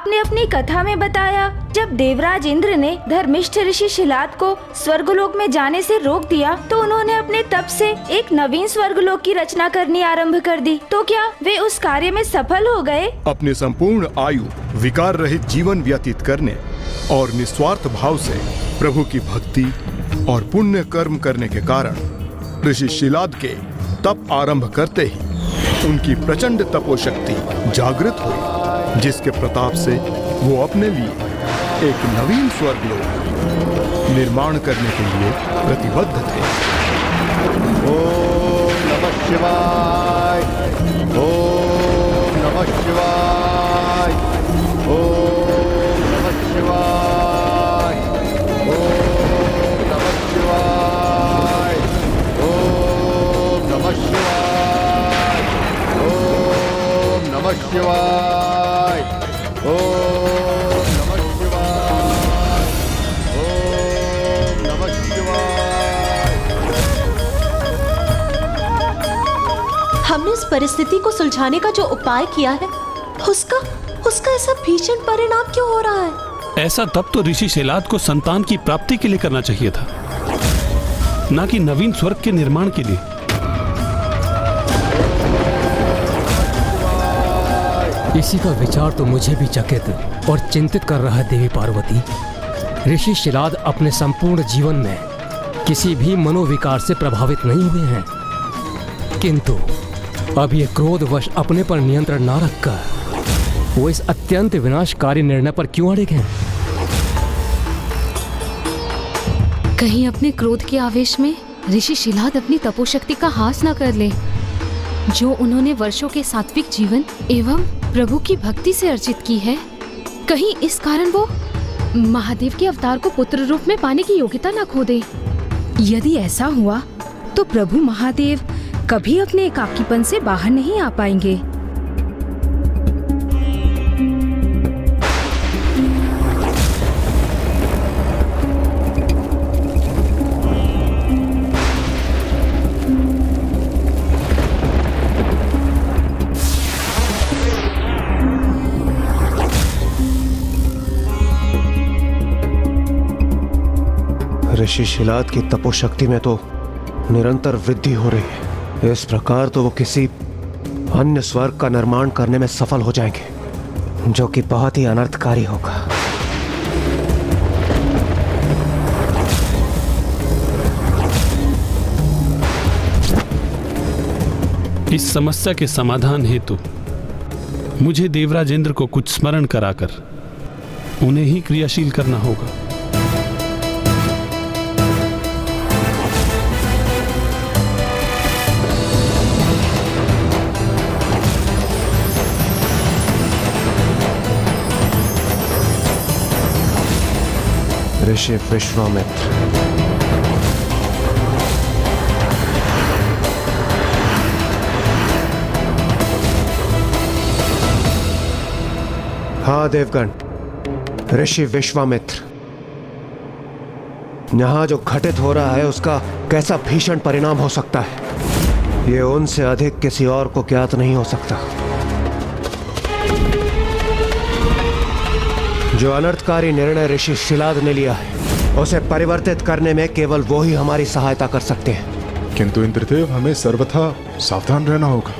आपने अपनी कथा में बताया जब देवराज इंद्र ने धर्मिष्ठ ऋषि शिलाद को स्वर्गलोक में जाने से रोक दिया तो उन्होंने अपने तप से एक नवीन स्वर्गलोक की रचना करनी आरंभ कर दी। तो क्या वे उस कार्य में सफल हो गए? अपनी संपूर्ण आयु विकार रहित जीवन व्यतीत करने और निस्वार्थ भाव से प्रभु की भक्ति और पुण्य कर्म करने के कारण ऋषि शिलाद के तप आरंभ करते ही उनकी प्रचंड तपोशक्ति जागृत हुई, जिसके प्रताप से वो अपने लिए एक नवीन स्वर्गलोक निर्माण करने के लिए प्रतिबद्ध थे। ओम नमः शिवाय, ओम नमः शिवाय, ओम नमः शिवाय, ओम नमः शिवाय, ओम नमः शिवाय, ओम नमः शिवाय, ओम नमः शिवाय, ओम नमः शिवाय। हमने इस परिस्थिति को सुलझाने का जो उपाय किया है उसका ऐसा भीषण परिणाम क्यों हो रहा है? ऐसा तब तो ऋषि शिलाद को संतान की प्राप्ति के लिए करना चाहिए था, ना कि नवीन स्वर्ग के निर्माण के लिए। इसी का विचार तो मुझे भी चकित और चिंतित कर रहा है देवी पार्वती। ऋषि शिलाद अपने संपूर्ण जीवन में किसी भी मनोविकार से प्रभावित नहीं हुए हैं, किंतु अब ये क्रोधवश अपने पर नियंत्रण न रखकर वो इस अत्यंत विनाशकारी निर्णय पर क्यों अड़े हैं? कहीं अपने क्रोध के आवेश में ऋषि शिलाद अपनी तपोशक्ति का हास न कर ले, जो उन्होंने वर्षों के सात्विक जीवन एवं प्रभु की भक्ति से अर्जित की है। कहीं इस कारण वो महादेव के अवतार को पुत्र रूप में पाने की योग्यता न खो दे। यदि ऐसा हुआ तो प्रभु महादेव कभी अपने एकाकीपन से बाहर नहीं आ पाएंगे। ऋषि शिलाद की तपोशक्ति में तो निरंतर वृद्धि हो रही है। इस प्रकार तो वो किसी अन्य स्वर्ग का निर्माण करने में सफल हो जाएंगे, जो कि बहुत ही अनर्थकारी होगा। इस समस्या के समाधान हेतु मुझे देवराज इंद्र को कुछ स्मरण कराकर उन्हें ही क्रियाशील करना होगा। ऋषि विश्वामित्र, हाँ देवगण, ऋषि विश्वामित्र, यहाँ जो घटित हो रहा है उसका कैसा भीषण परिणाम हो सकता है, ये उनसे अधिक किसी और को ज्ञात नहीं हो सकता। जो अनर्थकारी निर्णय ऋषि शिलाद ने लिया है उसे परिवर्तित करने में केवल वो ही हमारी सहायता कर सकते हैं। किंतु इंद्रदेव, हमें सर्वथा सावधान रहना होगा,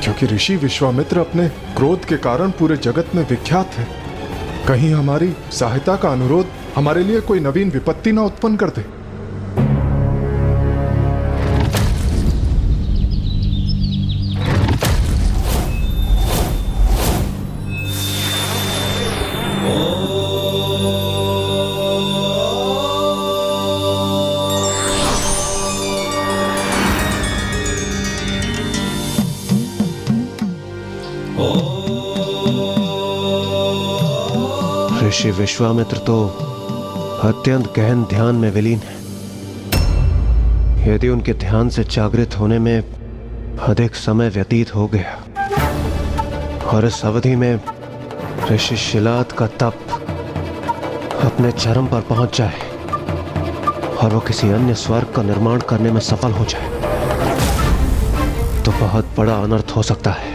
क्योंकि ऋषि विश्वामित्र अपने क्रोध के कारण पूरे जगत में विख्यात है। कहीं हमारी सहायता का अनुरोध हमारे लिए कोई नवीन विपत्ति ना उत्पन्न कर दे। ऋषि विश्वामित्र तो अत्यंत गहन ध्यान में विलीन है। यदि उनके ध्यान से जागृत होने में अधिक समय व्यतीत हो गया और इस अवधि में ऋषि शिलाद का तप अपने चरम पर पहुंच जाए और वो किसी अन्य स्वर्ग का निर्माण करने में सफल हो जाए, तो बहुत बड़ा अनर्थ हो सकता है।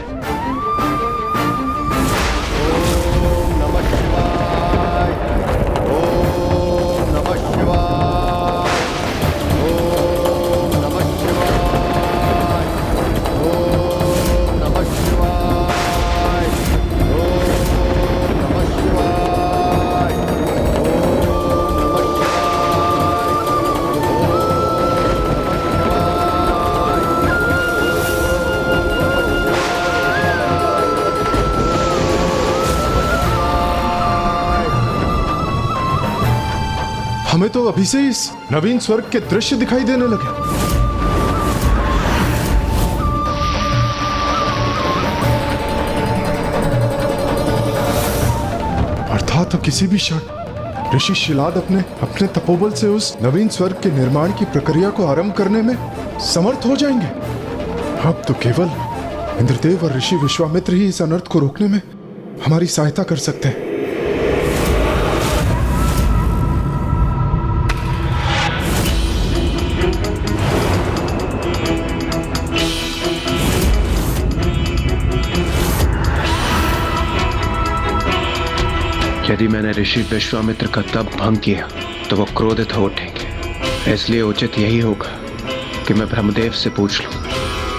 हमें तो अभी से इस नवीन स्वर्ग के दृश्य दिखाई देने लगे। अर्थात किसी भी क्षण ऋषि शिलाद अपने तपोबल से उस नवीन स्वर्ग के निर्माण की प्रक्रिया को आरंभ करने में समर्थ हो जाएंगे। अब तो केवल इंद्रदेव और ऋषि विश्वामित्र ही इस अनर्थ को रोकने में हमारी सहायता कर सकते हैं। यदि मैंने ऋषि विश्वामित्र का तप भंग किया तो वो क्रोधित हो उठेंगे। इसलिए उचित यही होगा कि मैं ब्रह्मदेव से पूछ लूं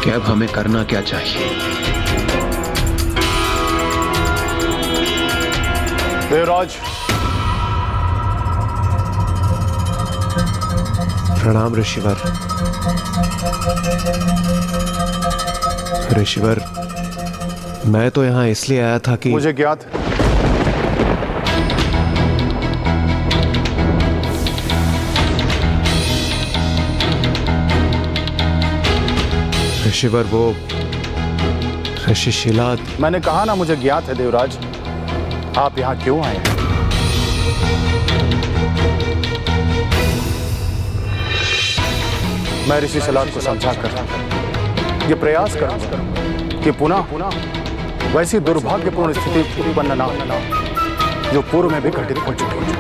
कि अब हमें करना क्या चाहिए। देवराज, प्रणाम ऋषिवर। ऋषिवर, मैं तो यहाँ इसलिए आया था कि मुझे ज्ञात है। ऋषिवर, वो ऋषि शिलाद। मैंने कहा ना मुझे ज्ञात है देवराज। आप यहाँ क्यों आए हैं? मैं ऋषि शिलाद को समझाकर ये प्रयास करूंगा कि पुनः वैसी दुर्भाग्यपूर्ण स्थिति उत्पन्न ना हो जो पूर्व में भी घटित हो चुकी है।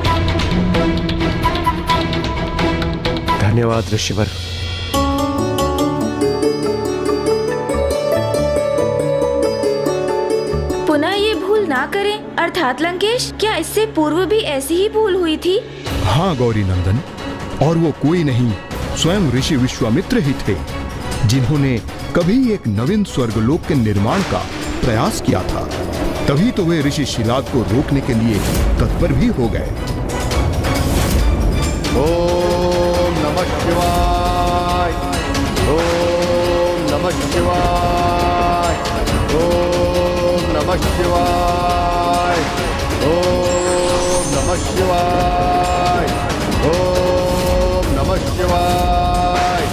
धन्यवाद ऋषिवर। पुनः ये भूल ना करें। अर्थात लंकेश, क्या इससे पूर्व भी ऐसी ही भूल हुई थी? हाँ गौरी नंदन, और वो कोई नहीं, स्वयं ऋषि विश्वामित्र ही थे जिन्होंने कभी एक नवीन स्वर्गलोक के निर्माण का प्रयास किया था। तभी तो वे ऋषि शिलाद को रोकने के लिए तत्पर भी हो गए। ओम नमः शिवाय, ओम नमः शिवाय, ओम नमः शिवाय, ओम नमः शिवाय, ओम नमः शिवाय,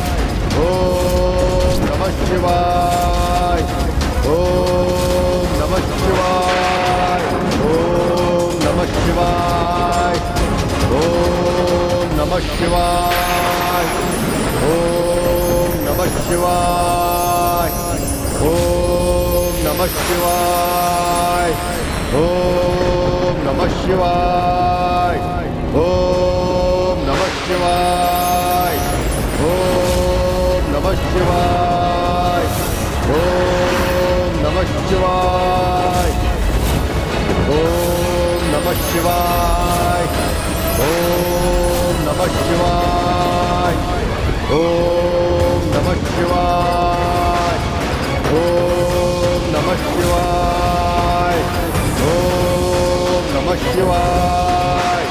ओम नमः शिवाय, ओम नमः शिवाय, ओम नमः शिवाय, ओम नमः शिवाय, ओम नमः शिवाय, ओम नमः शिवाय, ओम नमः शिवाय, ओम नमः शिवाय, ओम नमः शिवाय, ओम नमः शिवाय, ओम नमः शिवाय, ओम नमः शिवाय, ओम नमः शिवाय, ओम नमः शिवाय, ओम नमः शिवाय।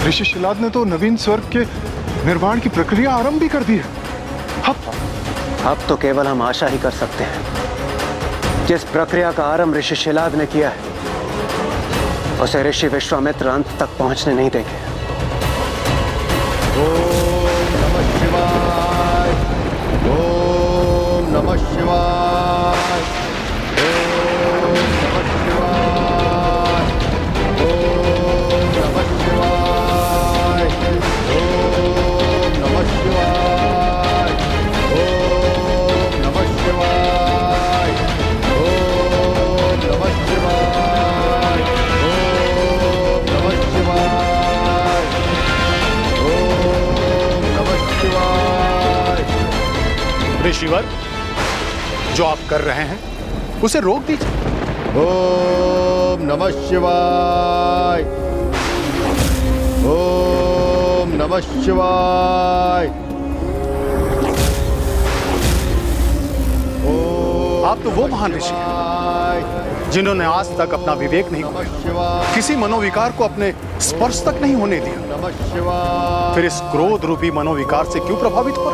ऋषि शिलाद ने तो नवीन स्वर्ग के निर्माण की प्रक्रिया आरंभ भी कर दी है। अब तो केवल हम आशा ही कर सकते हैं। जिस प्रक्रिया का आरंभ ऋषि शिलाद ने किया है उसे ऋषि विश्वामित्र अंत तक पहुंचने नहीं देंगे। ओम नमः शिवाय, ओम नमः शिवाय, ओम नमः शिवाय, ओम नमः शिवाय, ओम नमः शिवाय, ओम नमः शिवाय, ओम नमः शिवाय, ओम नमः शिवाय, ओम नमः शिवाय। ऋषिवर, जो आप कर रहे हैं उसे रोक दीजिए। ओम नमः शिवाय, ओम नमः शिवाय। आप तो वो महान ऋषि हैं जिन्होंने आज तक अपना विवेक नहीं खोया, किसी मनोविकार को अपने स्पर्श तक नहीं होने दिया। फिर इस क्रोध रूपी मनोविकार से क्यों प्रभावित हो?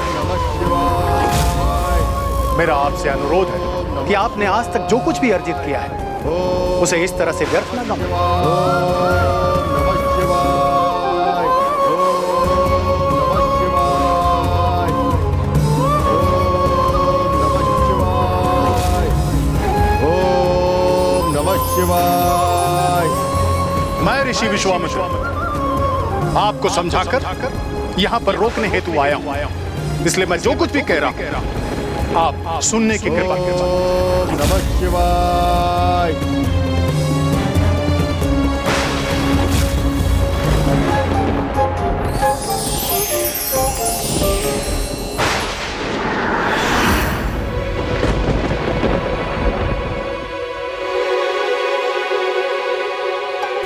मेरा आपसे अनुरोध है कि आपने आज तक जो कुछ भी अर्जित किया है उसे इस तरह से व्यर्थ न गवाएं। शिवाय। मैं ऋषि विश्वामित्र आपको समझाकर यहाँ पर रोकने हेतु आया हूँ, इसलिए मैं जो कुछ भी कह रहा हूँ आप सुनने की कृपा कीजिए। ओम नमः शिवाय।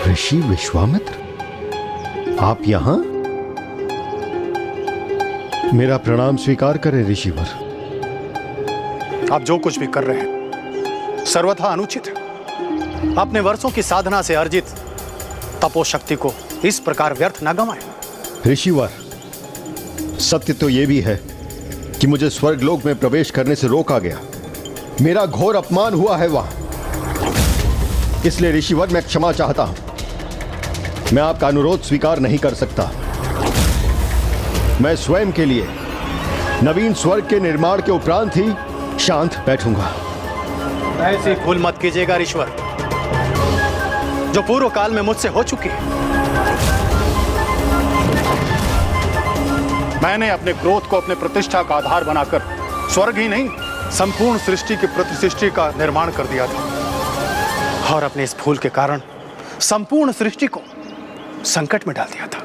ऋषि विश्वामित्र, आप यहां? मेरा प्रणाम स्वीकार करें ऋषिवर। आप जो कुछ भी कर रहे हैं सर्वथा अनुचित है। अपने वर्षों की साधना से अर्जित तपोशक्ति को इस प्रकार व्यर्थ न गंवाएं। ऋषिवर, सत्य तो यह भी है कि मुझे स्वर्गलोक में प्रवेश करने से रोका गया। मेरा घोर अपमान हुआ है वहां, इसलिए ऋषिवर मैं क्षमा चाहता हूं। मैं आपका अनुरोध स्वीकार नहीं कर सकता। मैं स्वयं के लिए नवीन स्वर्ग के निर्माण के उपरांत ही शांत बैठूंगा। ऐसी भूल मत कीजिएगा ऋषिवर, जो पूर्व काल में मुझसे हो चुकी है। मैंने अपने क्रोध को अपने प्रतिष्ठा का आधार बनाकर स्वर्ग ही नहीं संपूर्ण सृष्टि की प्रतिसृष्टि का निर्माण कर दिया था, और अपने इस भूल के कारण संपूर्ण सृष्टि को संकट में डाल दिया था।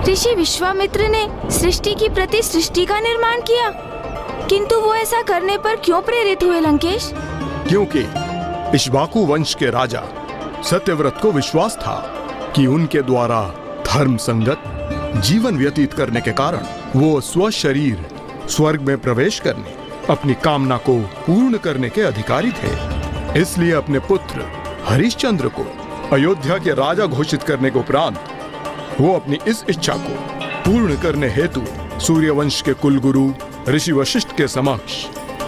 ऋषि विश्वामित्र ने सृष्टि की प्रतिसृष्टि का निर्माण किया, किंतु वो ऐसा करने पर क्यों प्रेरित हुए लंकेश? क्योंकि इक्ष्वाकु वंश के राजा सत्यव्रत को विश्वास था कि उनके द्वारा धर्म संगत जीवन व्यतीत करने के कारण वो स्वशरीर स्वर्ग में प्रवेश करने, अपनी कामना को पूर्ण करने के अधिकारी थे। इसलिए अपने पुत्र हरिश्चंद्र को अयोध्या के राजा घोषित करने के उपरांत वो अपनी इस इच्छा को पूर्ण करने हेतु सूर्यवंश के कुलगुरु ऋषि वशिष्ठ के समक्ष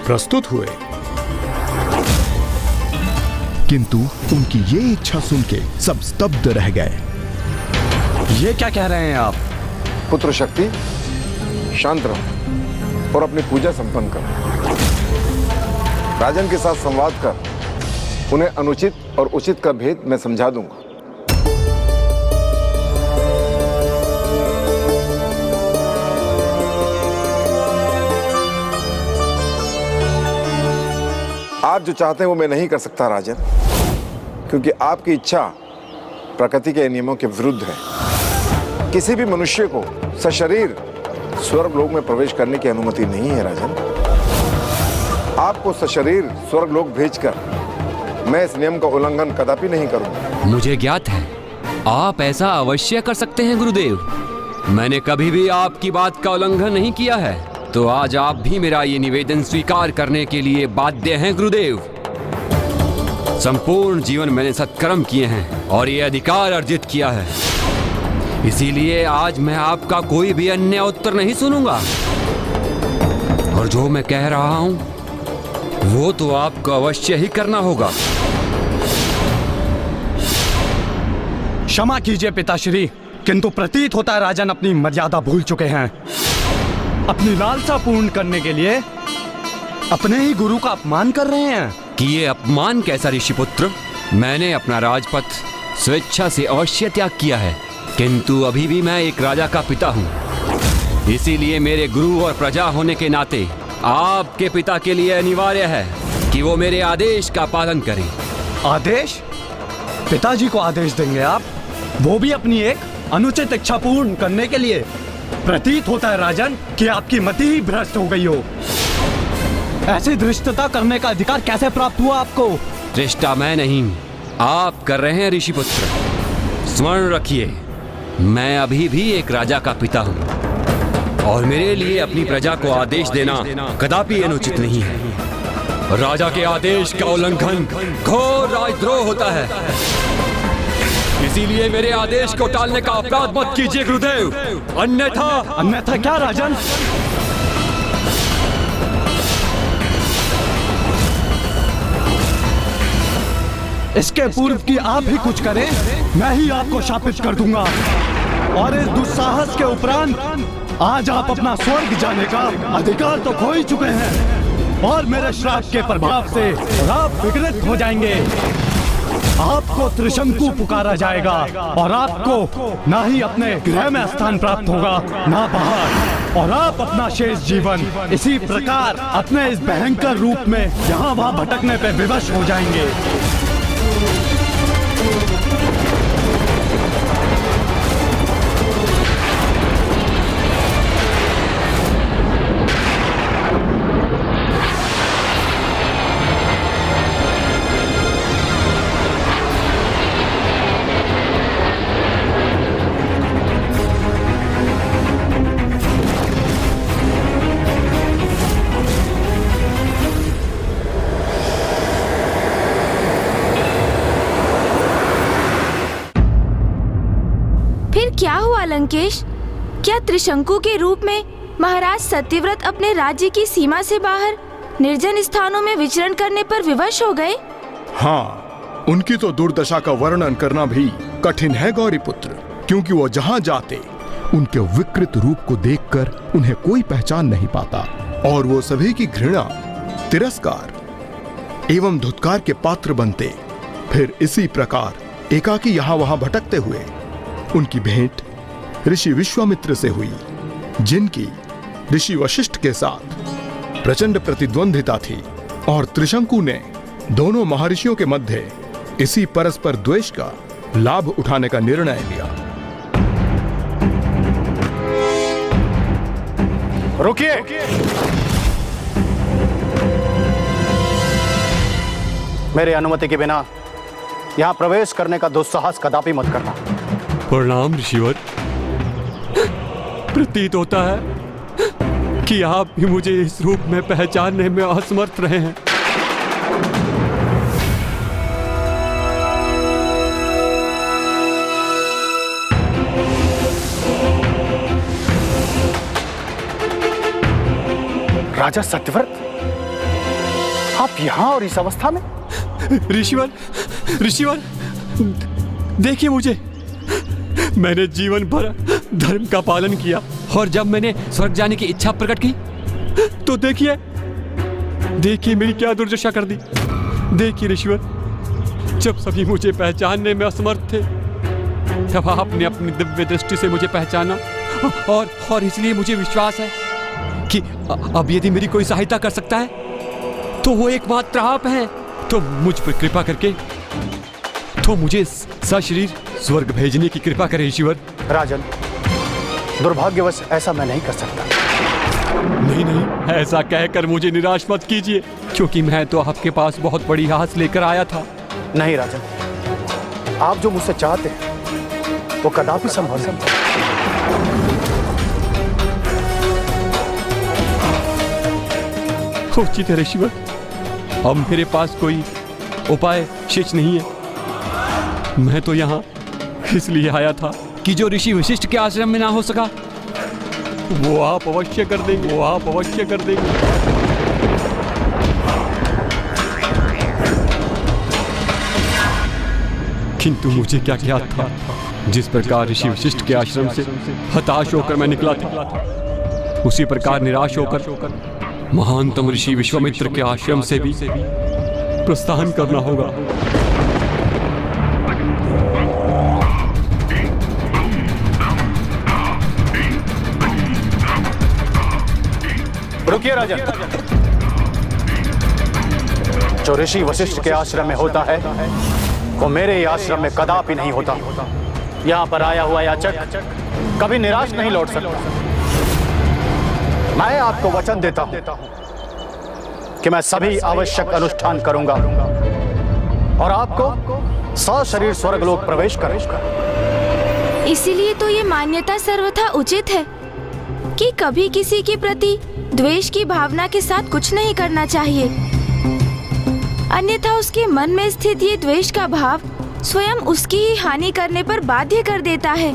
प्रस्तुत हुए। किंतु उनकी ये इच्छा सुन के सब स्तब्ध रह गए। ये क्या कह रहे हैं आप? पुत्र शक्ति, शांत रहो और अपनी पूजा संपन्न करो। राजन के साथ संवाद कर उन्हें अनुचित और उचित का भेद मैं समझा दूंगा। आप जो चाहते हैं वो मैं नहीं कर सकता राजन, क्योंकि आपकी इच्छा प्रकृति के नियमों के विरुद्ध है। किसी भी मनुष्य को सशरीर स्वर्गलोक में प्रवेश करने की अनुमति नहीं है राजन। आपको सशरीर स्वर्गलोक भेजकर मैं इस नियम का उल्लंघन कदापि नहीं करूंगा। मुझे ज्ञात है आप ऐसा अवश्य कर सकते हैं गुरुदेव। मैंने कभी भी आपकी बात का उल्लंघन नहीं किया है, तो आज आप भी मेरा ये निवेदन स्वीकार करने के लिए बाध्य हैं गुरुदेव। संपूर्ण जीवन मैंने सत्कर्म किए हैं और ये अधिकार अर्जित किया है, इसीलिए आज मैं आपका कोई भी अन्य उत्तर नहीं सुनूंगा। और जो मैं कह रहा हूं वो तो आपको अवश्य ही करना होगा। क्षमा कीजिए पिताश्री, किंतु प्रतीत होता है राजन अपनी मर्यादा भूल चुके हैं। अपनी लालसा पूर्ण करने के लिए अपने ही गुरु का अपमान कर रहे हैं। कि ये अपमान कैसा ऋषिपुत्र? मैंने अपना राजपथ स्वेच्छा से अवश्य त्याग किया है, किंतु अभी भी मैं एक राजा का पिता हूँ। इसीलिए मेरे गुरु और प्रजा होने के नाते आपके पिता के लिए अनिवार्य है कि वो मेरे आदेश का पालन करें। आदेश? पिताजी को आदेश देंगे आप, वो भी अपनी एक अनुचित इच्छा पूर्ण करने के लिए? प्रतीत होता है राजन कि आपकी मति ही भ्रष्ट हो गई हो। ऐसी धृष्टता करने का अधिकार कैसे प्राप्त हुआ आपको? धृष्टा मैं नहीं, आप कर रहे हैं ऋषिपुत्र। स्मरण रखिए, मैं अभी भी एक राजा का पिता हूँ और मेरे लिए अपनी प्रजा को आदेश देना कदापि अनुचित नहीं है। राजा के आदेश का उल्लंघन घोर राजद्रोह होता है, इसीलिए मेरे आदेश को टालने का अपराध मत कीजिए गुरुदेव, अन्यथा क्या राजन? इसके पूर्व की आप ही कुछ करें, मैं ही आपको शापित कर दूंगा। और इस दुस्साहस के उपरांत आज आप अपना स्वर्ग जाने का अधिकार तो खो ही चुके हैं। और मेरे श्राप के प्रभाव से आप विकृत हो जाएंगे। आपको त्रिशंकु पुकारा जाएगा और आपको ना ही अपने गृह में स्थान प्राप्त होगा ना बाहर, और आप अपना शेष जीवन इसी प्रकार अपने इस भयंकर रूप में यहाँ वहाँ भटकने पे विवश हो जाएंगे। क्या हुआ लंकेश? क्या त्रिशंकु के रूप में महाराज सत्यव्रत अपने राज्य की सीमा से बाहर निर्जन स्थानों में विचरण करने पर विवश हो गए? हाँ, उनकी तो दुर्दशा का वर्णन करना भी कठिन है गौरीपुत्र, क्योंकि वो जहाँ जाते उनके विकृत रूप को देखकर उन्हें कोई पहचान नहीं पाता और वो सभी की घृणा, तिरस्कार एवं धुतकार के पात्र बनते। फिर इसी प्रकार एकाकी यहाँ वहां भटकते हुए उनकी भेंट ऋषि विश्वामित्र से हुई, जिनकी ऋषि वशिष्ठ के साथ प्रचंड प्रतिद्वंदिता थी और त्रिशंकु ने दोनों महर्षियों के मध्य इसी परस्पर द्वेष का लाभ उठाने का निर्णय लिया। रुकिए! मेरे अनुमति के बिना यहां प्रवेश करने का दुस्साहस कदापि मत करना। प्रणाम ऋषिवर। प्रतीत होता है कि आप भी मुझे इस रूप में पहचानने में असमर्थ रहे हैं। राजा सत्यव्रत, आप यहां और इस अवस्था में? ऋषिवर, ऋषिवर, देखिए मुझे। मैंने जीवन भर धर्म का पालन किया और जब मैंने स्वर्ग जाने की इच्छा प्रकट की तो देखिए मेरी क्या दुर्दशा कर दी। देखिए ऋषिवर, जब सभी मुझे पहचानने में असमर्थ थे तब आपने अपनी दिव्य दृष्टि से मुझे पहचाना और इसलिए मुझे विश्वास है कि अब यदि मेरी कोई सहायता कर सकता है तो वो एकमात्र आप हैं। तो मुझ पर कृपा करके तो मुझे सशरीर स्वर्ग भेजने की कृपा करें ईश्वर। राजन, दुर्भाग्यवश ऐसा मैं नहीं कर सकता। नहीं, ऐसा कहकर मुझे निराश मत कीजिए, क्योंकि मैं तो आपके पास बहुत बड़ी आस लेकर आया था। नहीं राजन, आप जो मुझसे चाहते हैं वो कदापि संभव नहीं। उचित है ऋषिवर, अब मेरे पास कोई उपाय शेष नहीं है। मैं तो यहाँ इसलिए आया था कि जो ऋषि वशिष्ठ के आश्रम में ना हो सका वो आप अवश्य कर देंगे, वो आप अवश्य कर देंगे। किंतु मुझे क्या ज्ञात था, जिस प्रकार ऋषि वशिष्ठ के आश्रम से हताश होकर मैं निकला था, उसी प्रकार निराश होकर महानतम ऋषि विश्वामित्र के आश्रम से भी प्रस्थान करना होगा। रुकिए राजन, जो ऋषि वशिष्ठ के आश्रम में होता है वो मेरे आश्रम में कदापि नहीं होता। यहाँ पर आया हुआ याचक कभी निराश नहीं लौट सकता। मैं आपको वचन देता हूँ कि मैं सभी आवश्यक अनुष्ठान करूंगा और आपको सशरीर स्वर्गलोक प्रवेश करूंगा। इसीलिए तो ये मान्यता सर्वथा उचित है कि कभी किसी के प्रति द्वेष की भावना के साथ कुछ नहीं करना चाहिए, अन्यथा उसके मन में स्थित ये द्वेष का भाव स्वयं उसकी ही हानि करने पर बाध्य कर देता है।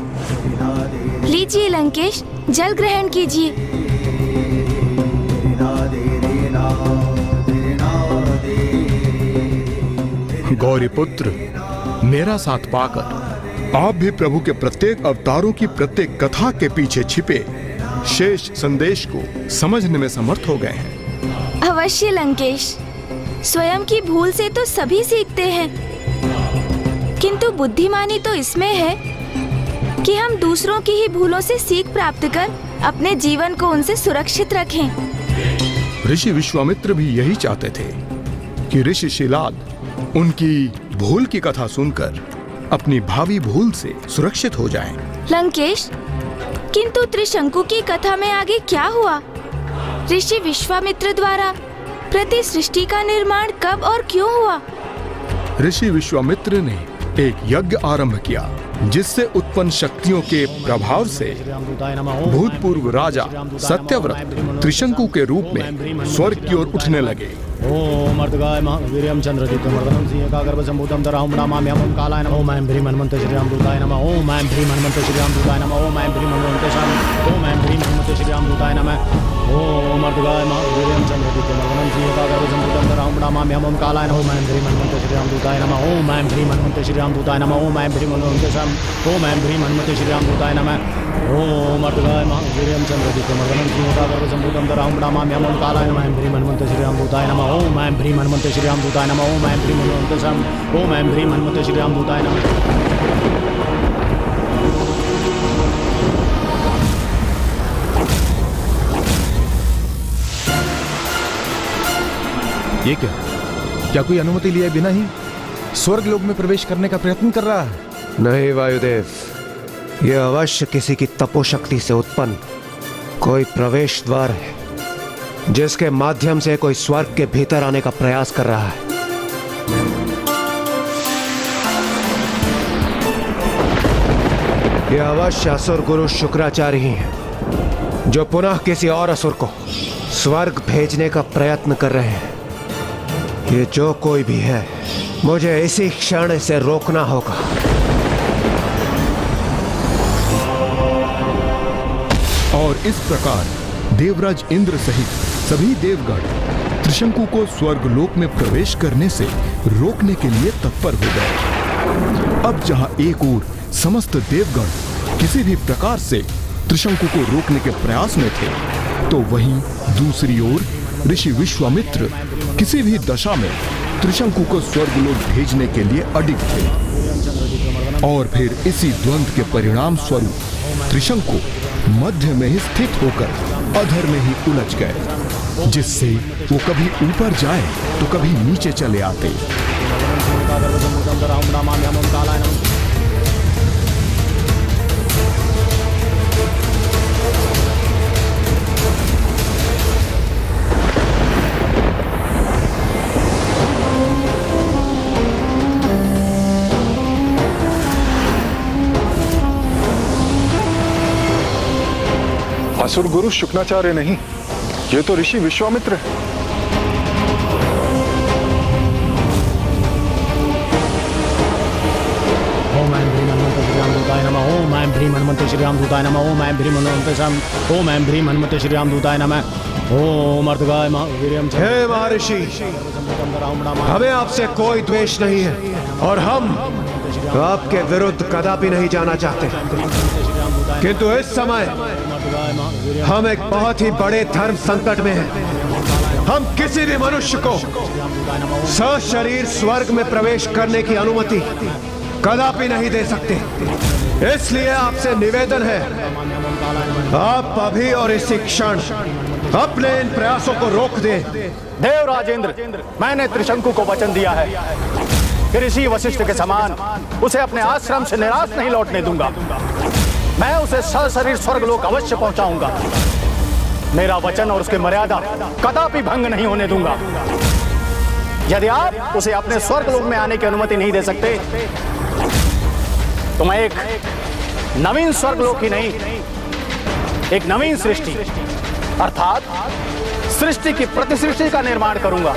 लीजिए लंकेश, जल ग्रहण कीजिए। गौरीपुत्र, मेरा साथ पाकर आप भी प्रभु के प्रत्येक अवतारों की प्रत्येक कथा के पीछे छिपे शेष संदेश को समझने में समर्थ हो गए हैं। अवश्य लंकेश, स्वयं की भूल से तो सभी सीखते हैं, किंतु बुद्धिमानी तो इसमें है कि हम दूसरों की ही भूलों से सीख प्राप्त कर अपने जीवन को उनसे सुरक्षित रखें। ऋषि विश्वामित्र भी यही चाहते थे कि ऋषि शिलाद उनकी भूल की कथा सुनकर अपनी भावी भूल से सुरक्षित हो जाएं। लंकेश, किंतु त्रिशंकु की कथा में आगे क्या हुआ? ऋषि विश्वामित्र द्वारा प्रति सृष्टि का निर्माण कब और क्यों हुआ? ऋषि विश्वामित्र ने एक यज्ञ आरंभ किया, जिससे उत्पन्न शक्तियों के प्रभाव से भूतपूर्व राजा सत्यव्रत त्रिशंकु के रूप में स्वर्ग की ओर उठने लगे। ओम अर्धगाय महावीर्यं चंद्रदीप्तमर्दनं सिंहकागर्भसम्भूतं दराहुं नमाम्यहं कालाय नमः। ओम ऐं ह्रीं हनुमते श्री रामदूताय नमः। ओम ऐं ह्रीं हनुमते श्री रामदूताय नमः। ओम ऐं ह्रीं हनुमते स्वामी। ओम ऐं ह्रीं हनुमते श्री रामदूताय नमः। ओम अर्धगाय महावीर्यं चंद्रदीप्तमर्दनं सिंहकागर्भसम्भूतं दराहुं नमाम्यहं कालाय नमः। ओम ऐं ह्रीं हनुमते श्री रामदूताय नमः। ओम ऐं ह्रीं हनुमते श्री रामदूताय नमः। ओम ऐं ह्रीं हनुमते स्वामी। ओम ऐं ह्रीं हनुमते श्री रामदूताय नमः। ओम अर्धगाय महावीर्यं चंद्रदीप्तमर्दनं सिंहकागर्भसम्भूतं दराहुं नमाम्यहं कालाय नमः। ऐं ह्रीं हनुमते श्री रामदूताय नमः। ओम ऐं ह्रीं हनुमते श्री रामदूताय नमः। ओम ऐं ह्रीं हनुमते स्वामी। ओम ऐं ह्रीं हनुमते श्री रामदूताय नमः। ये क्या? क्या कोई अनुमति लिए बिना ही स्वर्ग लोक में प्रवेश करने का प्रयत्न कर रहा है? नहीं वायुदेव, यह अवश्य किसी की तपोशक्ति से उत्पन्न कोई प्रवेश द्वार है, जिसके माध्यम से कोई स्वर्ग के भीतर आने का प्रयास कर रहा है। यह अवश्य असुर गुरु शुक्राचार्य ही हैं, जो पुनः किसी और असुर को स्वर्ग भेजने का प्रयत्न कर रहे हैं। ये जो कोई भी है, मुझे इसी क्षण इसे रोकना होगा। और इस प्रकार देवराज इंद्र सहित सभी देवगण त्रिशंकु को स्वर्गलोक में प्रवेश करने से रोकने के लिए तत्पर हो गए। अब जहां एक ओर समस्त देवगण किसी भी प्रकार से त्रिशंकु को रोकने के प्रयास में थे, तो वहीं दूसरी ओर ऋषि विश्वामित्र किसी भी दशा में त्रिशंकु को स्वर्गलोक भेजने के लिए अडिग थे। और फिर इसी द्वंद्व के परिणाम स्वरूप त्रिशंकु मध्य में ही स्थित होकर अधर में ही उलझ गए, जिससे वो कभी ऊपर जाए तो कभी नीचे चले आते। असुर गुरु शुक्राचार्य नहीं, ये तो ऋषि विश्वामित्र है। ओम ऐं ह्रीं हनुमते श्री रामदूताय नमः। ओम ऐं ह्रीं हनुमते श्री रामदूताय नमः। ओम ऐं ह्रीं हनुमते स्वामी। ओम ऐं ह्रीं हनुमते श्री रामदूताय नमः। ओम अर्धगाय महावीर्यं। हे महर्षि, हमें आपसे कोई द्वेष नहीं है और हम आपके विरुद्ध कदापि नहीं जाना चाहते, किंतु इस समय हम एक बहुत ही बड़े धर्म संकट में हैं। हम किसी भी मनुष्य को सशरीर स्वर्ग में प्रवेश करने की अनुमति कदापि नहीं दे सकते। इसलिए आपसे निवेदन है, आप अभी और इसी क्षण अपने इन प्रयासों को रोक दें। देवराज इंद्र, मैंने त्रिशंकु को वचन दिया है कि ऋषि वशिष्ठ के समान उसे अपने आश्रम से निराश नहीं लौटने दूंगा। मैं उसे सशरीर स्वर्गलोक अवश्य पहुंचाऊंगा। मेरा वचन और उसकी मर्यादा कदापि भंग नहीं होने दूंगा। यदि आप उसे अपने स्वर्गलोक में आने की अनुमति नहीं दे सकते, तो मैं एक नवीन स्वर्गलोक ही नहीं, एक नवीन सृष्टि अर्थात सृष्टि की प्रतिसृष्टि का निर्माण करूंगा,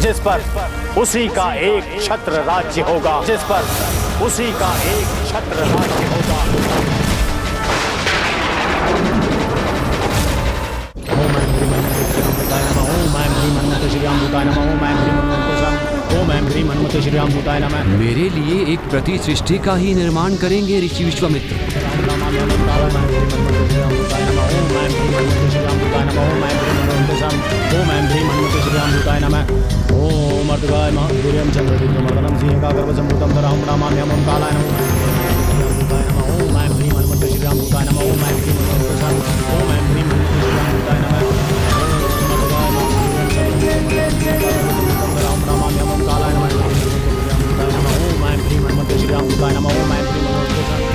जिस पर उसी का एक छत्र राज्य होगा, जिस पर उसी का एक छत्र राज्य होगा। ओम ऐं ह्रीं हनुमते श्री रामदूताय नमः। ओम ऐं ह्रीं हनुमते श्री रामदूताय नमः। ओम ऐं ह्रीं हनुमते श्री रामदूताय नमः। मेरे लिए एक प्रति सृष्टि का ही निर्माण करेंगे ऋषि विश्वामित्र।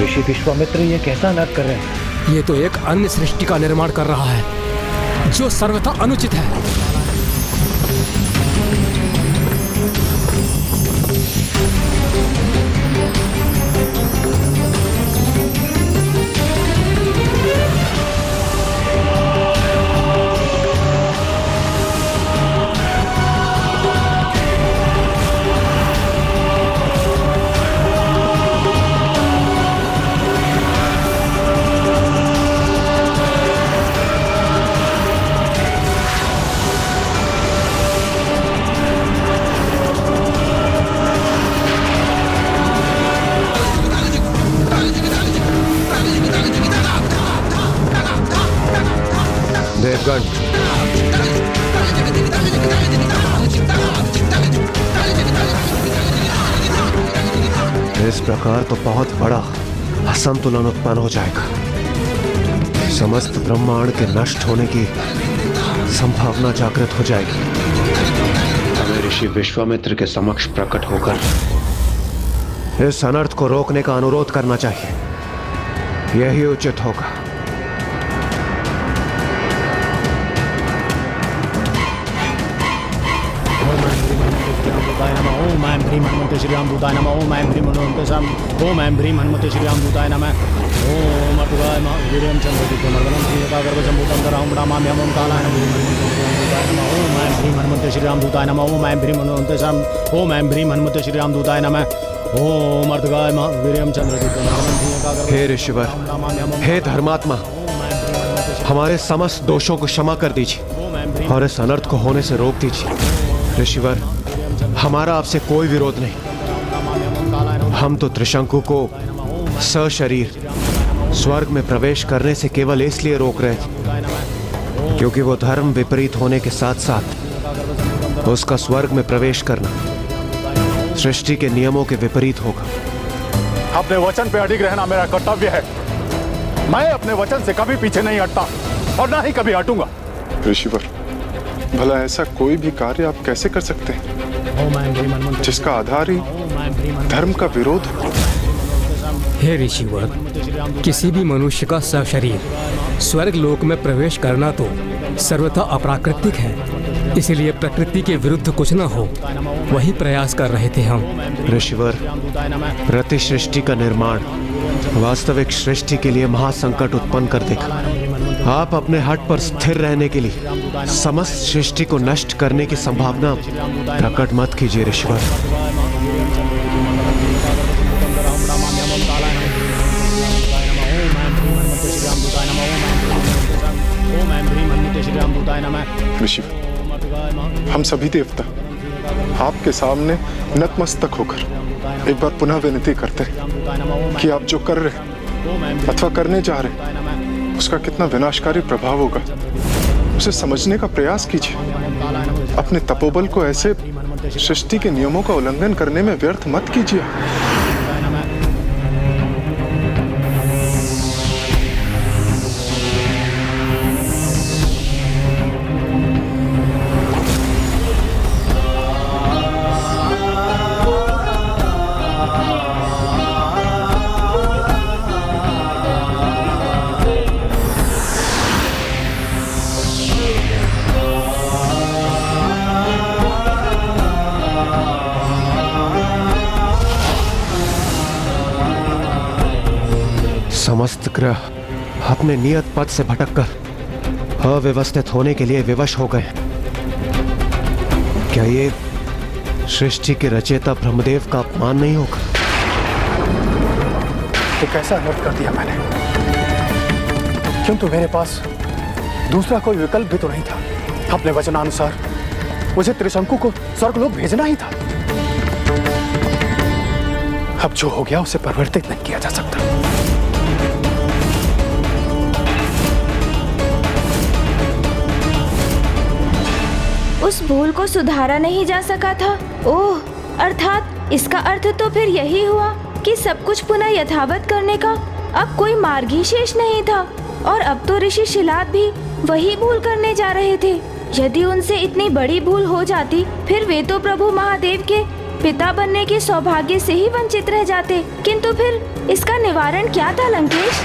ऋषि विश्वामित्र ये कैसा नाटक कर रहे हैं? ये तो एक अन्य सृष्टि का निर्माण कर रहा है जो सर्वथा अनुचित है। देवगण, इस प्रकार तो बहुत बड़ा असंतुलन उत्पन्न हो जाएगा। समस्त ब्रह्मांड के नष्ट होने की संभावना जागृत हो जाएगी। हमें ऋषि विश्वामित्र के समक्ष प्रकट होकर इस अनर्थ को रोकने का अनुरोध करना चाहिए। यही उचित होगा। ओम ऐं ह्रीं हनुमते श्री राम दूताय नमः। ओम ऐं ह्रीं हनुमते श्री ओम ऐं ह्रीं हनुमते श्री राम दूताय नमः। ओम अर्धगाय वीर्यं चंद्रदीप्तमर्दनं श्रीकागर्भसम्भूतं धरां नमाम्यहं ओम कालाय नमः। ओम ऐं ह्रीं हनुमते श्री राम दूताय नमः। ओम ऐं ह्रीं हनुमते श्री ओम ऐं ह्रीं हनुमते श्री राम दूताय नमः। ओम अर्धगाय वीर्यं चंद्रदीप्तमर्दनं श्रीकागर्भ। हे ऋषिवर, हे धर्मात्मा, हमारे समस्त दोषों को क्षमा कर दीजिए और इस अनर्थ को होने से रोक दीजिए। ऋषिवर, हमारा आपसे कोई विरोध नहीं। हम तो त्रिशंकु को सशरीर स्वर्ग में प्रवेश करने से केवल इसलिए रोक रहे थे क्योंकि वो धर्म विपरीत होने के साथ साथ उसका स्वर्ग में प्रवेश करना सृष्टि के नियमों के विपरीत होगा। अपने वचन पे अडिग रहना मेरा कर्तव्य है। मैं अपने वचन से कभी पीछे नहीं हटता और ना ही कभी हटूंगा। ऋषिवर, भला ऐसा कोई भी कार्य आप कैसे कर सकते हैं जिसका आधार ही धर्म का विरोध हो? हे ऋषिवर, किसी भी मनुष्य का सशरीर स्वर्ग लोक में प्रवेश करना तो सर्वथा अप्राकृतिक है। इसलिए प्रकृति के विरुद्ध कुछ न हो, वही प्रयास कर रहे थे हम। ऋषिवर, प्रति सृष्टि का निर्माण वास्तविक सृष्टि के लिए महासंकट उत्पन्न कर देगा। आप अपने हट पर स्थिर रहने के लिए समस्त सृष्टि को नष्ट करने की संभावना प्रकट मत कीजिए ऋषिवर। ऋषिवर, हम सभी देवता आपके सामने नतमस्तक होकर एक बार पुनः विनती करते हैं कि आप जो कर रहे हैं अथवा करने जा रहे हैं उसका कितना विनाशकारी प्रभाव होगा, उसे समझने का प्रयास कीजिए। अपने तपोबल को ऐसे सृष्टि के नियमों का उल्लंघन करने में व्यर्थ मत कीजिए। समस्त ग्रह अपने नियत पथ से भटककर अव्यवस्थित होने के लिए विवश हो गए। क्या ये सृष्टि के रचयिता ब्रह्मदेव का अपमान नहीं होगा? तो कैसा अनर्थ कर दिया मैंने, किंतु मेरे पास दूसरा कोई विकल्प भी तो नहीं था। अपने वचनानुसार मुझे त्रिशंकु को स्वर्गलोक भेजना ही था। अब जो हो गया उसे परिवर्तित नहीं किया जा सकता। उस भूल को सुधारा नहीं जा सका था। ओह, अर्थात इसका अर्थ तो फिर यही हुआ कि सब कुछ पुनः यथावत करने का अब कोई मार्ग ही शेष नहीं था। और अब तो ऋषि शिलाद भी वही भूल करने जा रहे थे। यदि उनसे इतनी बड़ी भूल हो जाती, फिर वे तो प्रभु महादेव के पिता बनने के सौभाग्य से ही वंचित रह जाते। किंतु फिर इसका निवारण क्या था लंकेश?